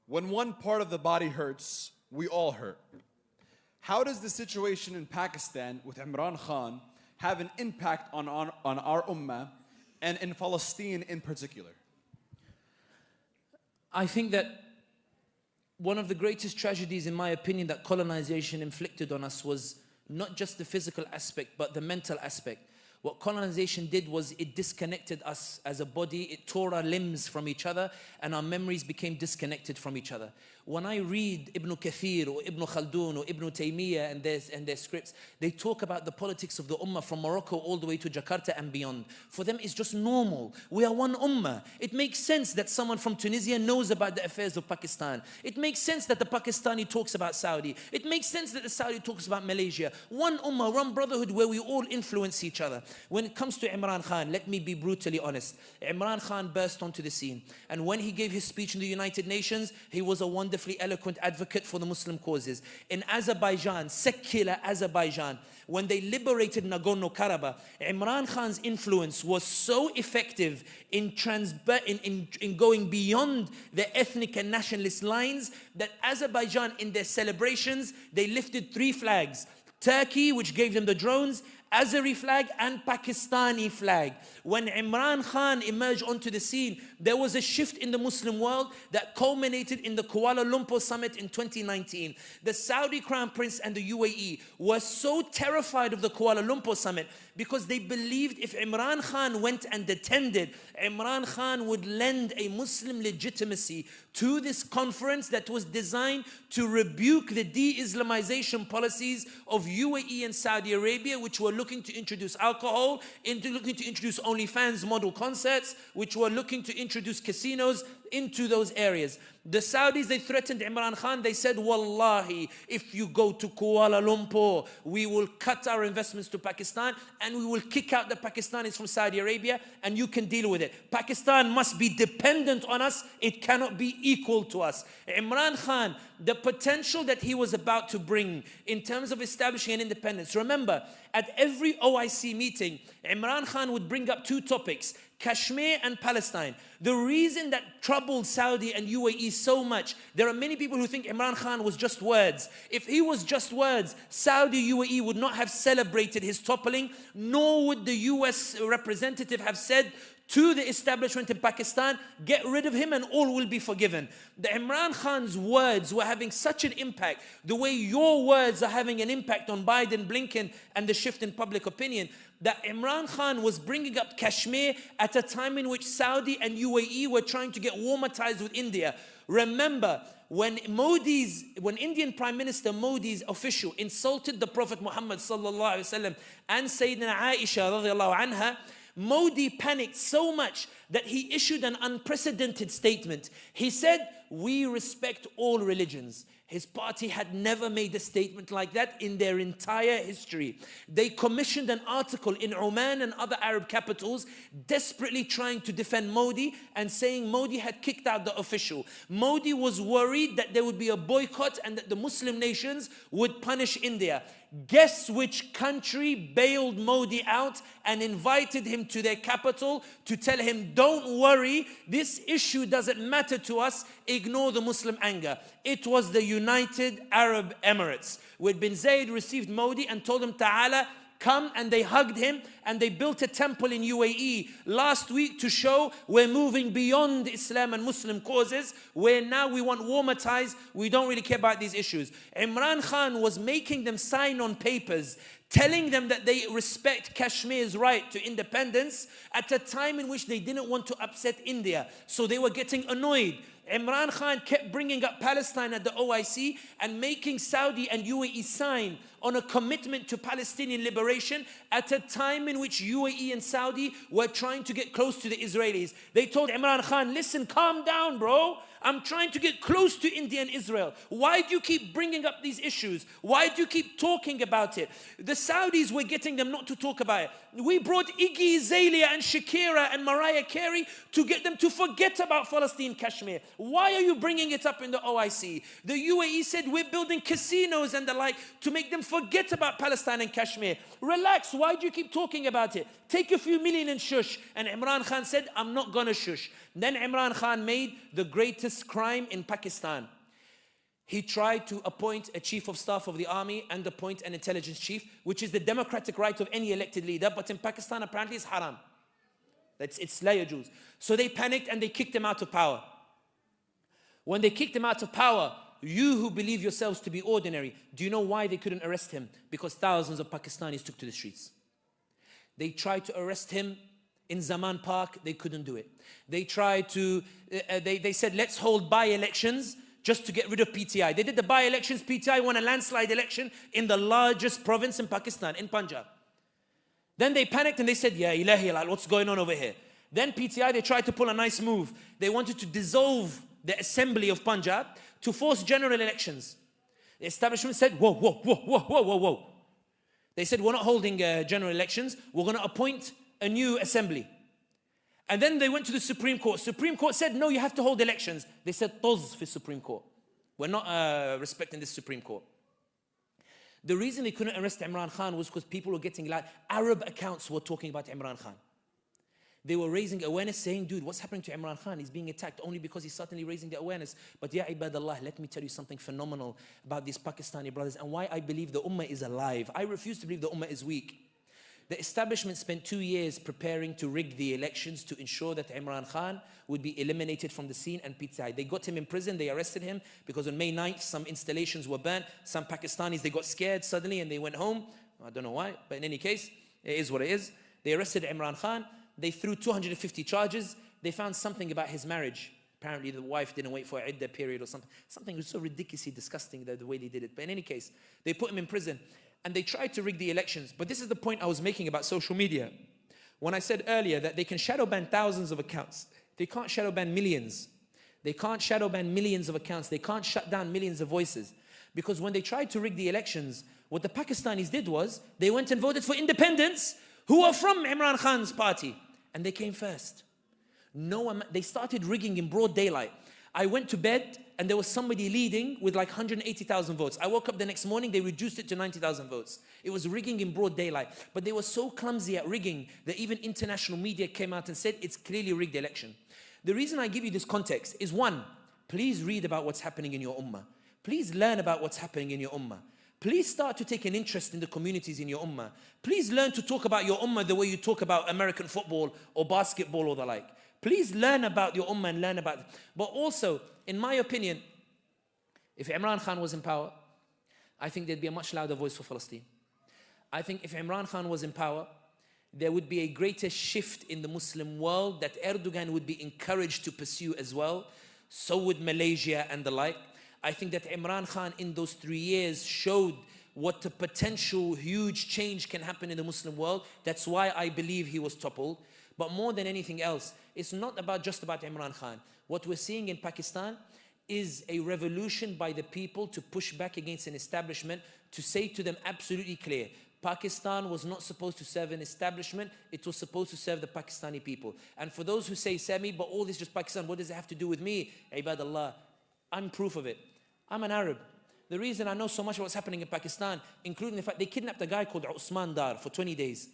When one part of the body hurts, we all hurt. How does the situation in Pakistan with Imran Khan have an impact on our ummah and in Palestine in particular? I think that one of the greatest tragedies, in my opinion, that colonization inflicted on us was not just the physical aspect, but the mental aspect. What colonization did was it disconnected us as a body, it tore our limbs from each other, and our memories became disconnected from each other. When I read Ibn Kathir or Ibn Khaldun or Ibn Taymiyyah and their scripts, they talk about the politics of the ummah from Morocco all the way to Jakarta and beyond. For them, it's just normal. We are one ummah. It makes sense that someone from Tunisia knows about the affairs of Pakistan. It makes sense that the Pakistani talks about Saudi. It makes sense that the Saudi talks about Malaysia. One ummah, one brotherhood where we all influence each other. When it comes to Imran Khan, let me be brutally honest. Imran Khan burst onto the scene. And when he gave his speech in the United Nations, he was a wonderfully eloquent advocate for the Muslim causes. In Azerbaijan, secular Azerbaijan, when they liberated Nagorno-Karabakh, Imran Khan's influence was so effective in going beyond the ethnic and nationalist lines that Azerbaijan, in their celebrations, they lifted 3 flags. Turkey, which gave them the drones, Azeri flag and Pakistani flag. When Imran Khan emerged onto the scene, there was a shift in the Muslim world that culminated in the Kuala Lumpur summit in 2019. The Saudi Crown Prince and the UAE were so terrified of the Kuala Lumpur summit because they believed if Imran Khan went and attended, Imran Khan would lend a Muslim legitimacy to this conference that was designed to rebuke the de-Islamization policies of UAE and Saudi Arabia, which were looking to introduce alcohol, looking to introduce OnlyFans model concerts, which were looking to introduce casinos into those areas. The Saudis, they threatened Imran Khan. They said, Wallahi, if you go to Kuala Lumpur, we will cut our investments to Pakistan and we will kick out the Pakistanis from Saudi Arabia and you can deal with it. Pakistan must be dependent on us. It cannot be equal to us. Imran Khan, the potential that he was about to bring in terms of establishing an independence. Remember, at every OIC meeting, Imran Khan would bring up 2 topics, Kashmir and Palestine. The reason that troubled Saudi and UAE so much, there are many people who think Imran Khan was just words. If he was just words, Saudi UAE would not have celebrated his toppling, nor would the US representative have said to the establishment in Pakistan, get rid of him and all will be forgiven. The Imran Khan's words were having such an impact, the way your words are having an impact on Biden, Blinken, and the shift in public opinion, that Imran Khan was bringing up Kashmir at a time in which Saudi and UAE were trying to get warmer ties with India. Remember, when Indian Prime Minister Modi's official insulted the Prophet Muhammad sallallahu alaihi wasallam and Sayyidina Aisha radiallahu anha, Modi panicked so much that he issued an unprecedented statement. He said, we respect all religions. His party had never made a statement like that in their entire history. They commissioned an article in Oman and other Arab capitals desperately trying to defend Modi and saying Modi had kicked out the official. Modi was worried that there would be a boycott and that the Muslim nations would punish India. Guess which country bailed Modi out and invited him to their capital to tell him, don't worry, this issue doesn't matter to us, ignore the Muslim anger. It was the United Arab Emirates, where bin Zayed received Modi and told him, Ta'ala, come, and they hugged him and they built a temple in UAE last week to show we're moving beyond Islam and Muslim causes, where now we want warmer ties, we don't really care about these issues. Imran Khan was making them sign on papers telling them that they respect Kashmir's right to independence at a time in which they didn't want to upset India. So they were getting annoyed. Imran Khan kept bringing up Palestine at the OIC and making Saudi and UAE sign on a commitment to Palestinian liberation at a time in which UAE and Saudi were trying to get close to the Israelis. They told Imran Khan, listen, calm down, bro. I'm trying to get close to India and Israel. Why do you keep bringing up these issues? Why do you keep talking about it? The Saudis were getting them not to talk about it. We brought Iggy Azalea and Shakira and Mariah Carey to get them to forget about Palestine, Kashmir. Why are you bringing it up in the OIC? The UAE said we're building casinos and the like to make them forget about Palestine and Kashmir. Relax, why do you keep talking about it? Take a few million and shush. And Imran Khan said, I'm not going to shush. Then Imran Khan made the greatest heinous crime in Pakistan. He tried to appoint a chief of staff of the army and appoint an intelligence chief, which is the democratic right of any elected leader, but in Pakistan apparently it's haram. It's la yajuz. So they panicked and they kicked him out of power. When they kicked him out of power, you who believe yourselves to be ordinary, do you know why they couldn't arrest him? Because thousands of Pakistanis took to the streets. They tried to arrest him in Zaman Park, they couldn't do it. They tried to, they said, let's hold by-elections just to get rid of PTI. They did the by-elections, PTI won a landslide election in the largest province in Pakistan, in Punjab. Then they panicked and they said, Ya ilahi, what's going on over here? Then PTI, they tried to pull a nice move. They wanted to dissolve the assembly of Punjab to force general elections. The establishment said, whoa, whoa, whoa, whoa, whoa, whoa, whoa. They said, we're not holding general elections. We're going to appoint a new assembly. And then they went to the Supreme Court. Supreme Court said, no, you have to hold elections. They said, toz for Supreme Court. We're not respecting this Supreme Court. The reason they couldn't arrest Imran Khan was because people were getting like Arab accounts were talking about Imran Khan. They were raising awareness saying, dude, what's happening to Imran Khan? He's being attacked only because he's suddenly raising the awareness. But ya ibadallah, let me tell you something phenomenal about these Pakistani brothers and why I believe the ummah is alive. I refuse to believe the ummah is weak. The establishment spent 2 years preparing to rig the elections to ensure that Imran Khan would be eliminated from the scene and PTI. They got him in prison, they arrested him because on May 9th, some installations were burnt. Some Pakistanis, they got scared suddenly and they went home. I don't know why, but in any case, it is what it is. They arrested Imran Khan. They threw 250 charges. They found something about his marriage. Apparently the wife didn't wait for an iddah period or something. Something was so ridiculously disgusting the way they did it. But in any case, they put him in prison. And they tried to rig the elections. But this is the point I was making about social media. When I said earlier that they can shadow ban thousands of accounts, they can't shadow ban millions. They can't shadow ban millions of accounts. They can't shut down millions of voices. Because when they tried to rig the elections, what the Pakistanis did was, they went and voted for independents who are from Imran Khan's party. And they came first. They started rigging in broad daylight. I went to bed and there was somebody leading with like 180,000 votes. I woke up the next morning, they reduced it to 90,000 votes. It was rigging in broad daylight. But they were so clumsy at rigging that even international media came out and said it's clearly a rigged election. The reason I give you this context is one, please read about what's happening in your ummah. Please learn about what's happening in your ummah. Please start to take an interest in the communities in your ummah. Please learn to talk about your ummah the way you talk about American football or basketball or the like. Please learn about your ummah and learn about it. But also, in my opinion, if Imran Khan was in power, I think there'd be a much louder voice for Palestine. I think if Imran Khan was in power, there would be a greater shift in the Muslim world that Erdogan would be encouraged to pursue as well. So would Malaysia and the like. I think that Imran Khan in those 3 years showed what the potential huge change can happen in the Muslim world. That's why I believe he was toppled. But more than anything else, it's not just about Imran Khan. What we're seeing in Pakistan is a revolution by the people to push back against an establishment, to say to them absolutely clear, Pakistan was not supposed to serve an establishment, it was supposed to serve the Pakistani people. And for those who say, Sami, but all this is just Pakistan, what does it have to do with me? Ibadallah, I'm proof of it. I'm an Arab. The reason I know so much about what's happening in Pakistan, including the fact they kidnapped a guy called Usman Dar for 20 days.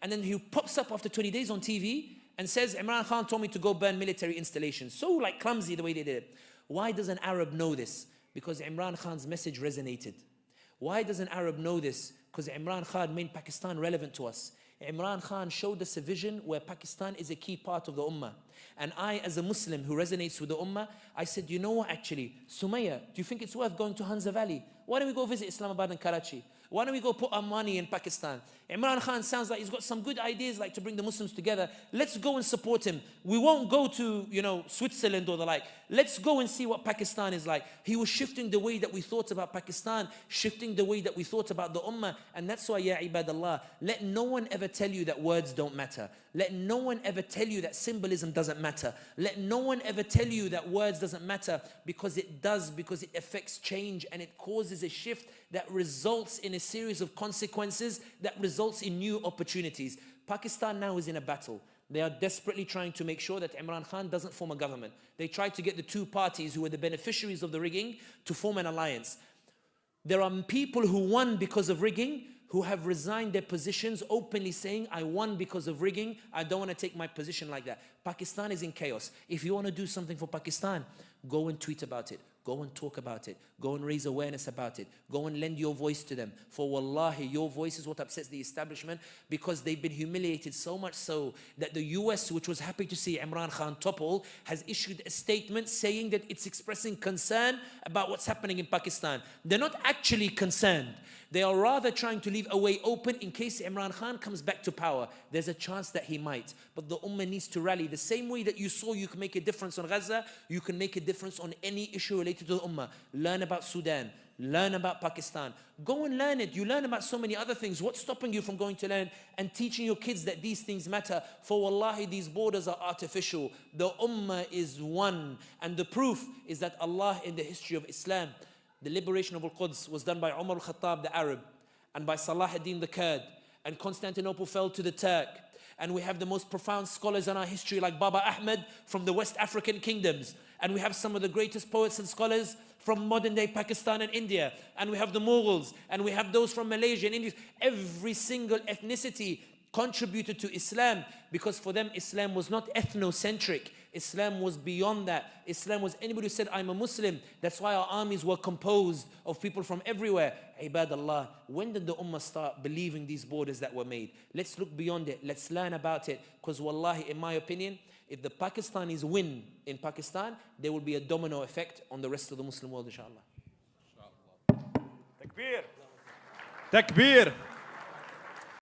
And then he pops up after 20 days on TV and says, Imran Khan told me to go burn military installations. So like clumsy the way they did it. Why does an Arab know this? Because Imran Khan's message resonated. Why does an Arab know this? Because Imran Khan made Pakistan relevant to us. Imran Khan showed us a vision where Pakistan is a key part of the ummah. And I, as a Muslim who resonates with the ummah, I said, you know what actually, Sumaya, do you think it's worth going to Hanza Valley? Why don't we go visit Islamabad and Karachi? Why don't we go put our money in Pakistan? Imran Khan sounds like he's got some good ideas like to bring the Muslims together. Let's go and support him. We won't go to, Switzerland or the like. Let's go and see what Pakistan is like. He was shifting the way that we thought about Pakistan, shifting the way that we thought about the ummah. And that's why, ya ibadallah, let no one ever tell you that words don't matter. Let no one ever tell you that symbolism doesn't matter. Let no one ever tell you that words doesn't matter, because it does, because it affects change and it causes a shift that results in a series of consequences that results in new opportunities. Pakistan now is in a battle. They are desperately trying to make sure that Imran Khan doesn't form a government. They tried to get the two parties who were the beneficiaries of the rigging to form an alliance. There are people who won because of rigging, who have resigned their positions openly saying, I won because of rigging. I don't want to take my position like that. Pakistan is in chaos. If you want to do something for Pakistan, go and tweet about it. Go and talk about it. Go and raise awareness about it. Go and lend your voice to them. For wallahi, your voice is what upsets the establishment, because they've been humiliated so much so that the US, which was happy to see Imran Khan topple, has issued a statement saying that it's expressing concern about what's happening in Pakistan. They're not actually concerned. They are rather trying to leave a way open in case Imran Khan comes back to power. There's a chance that he might. But the Ummah needs to rally. The same way that you saw you can make a difference on Gaza, you can make a difference on any issue related to the Ummah. Learn about Sudan. Learn about Pakistan. Go and learn it. You learn about so many other things. What's stopping you from going to learn and teaching your kids that these things matter? For wallahi, these borders are artificial. The Ummah is one. And the proof is that Allah in the history of Islam, the liberation of Al-Quds was done by Umar al-Khattab, the Arab, and by Salah ad-Din, the Kurd, and Constantinople fell to the Turk. And we have the most profound scholars in our history like Baba Ahmed from the West African kingdoms. And we have some of the greatest poets and scholars from modern-day Pakistan and India. And we have the Mughals, and we have those from Malaysia and India. Every single ethnicity contributed to Islam, because for them Islam was not ethnocentric. Islam was beyond that. Islam was anybody who said, I'm a Muslim. That's why our armies were composed of people from everywhere. Ibadallah, when did the Ummah start believing these borders that were made? Let's look beyond it. Let's learn about it. Because wallahi, in my opinion, if the Pakistanis win in Pakistan, there will be a domino effect on the rest of the Muslim world, inshallah. Takbir. Takbir.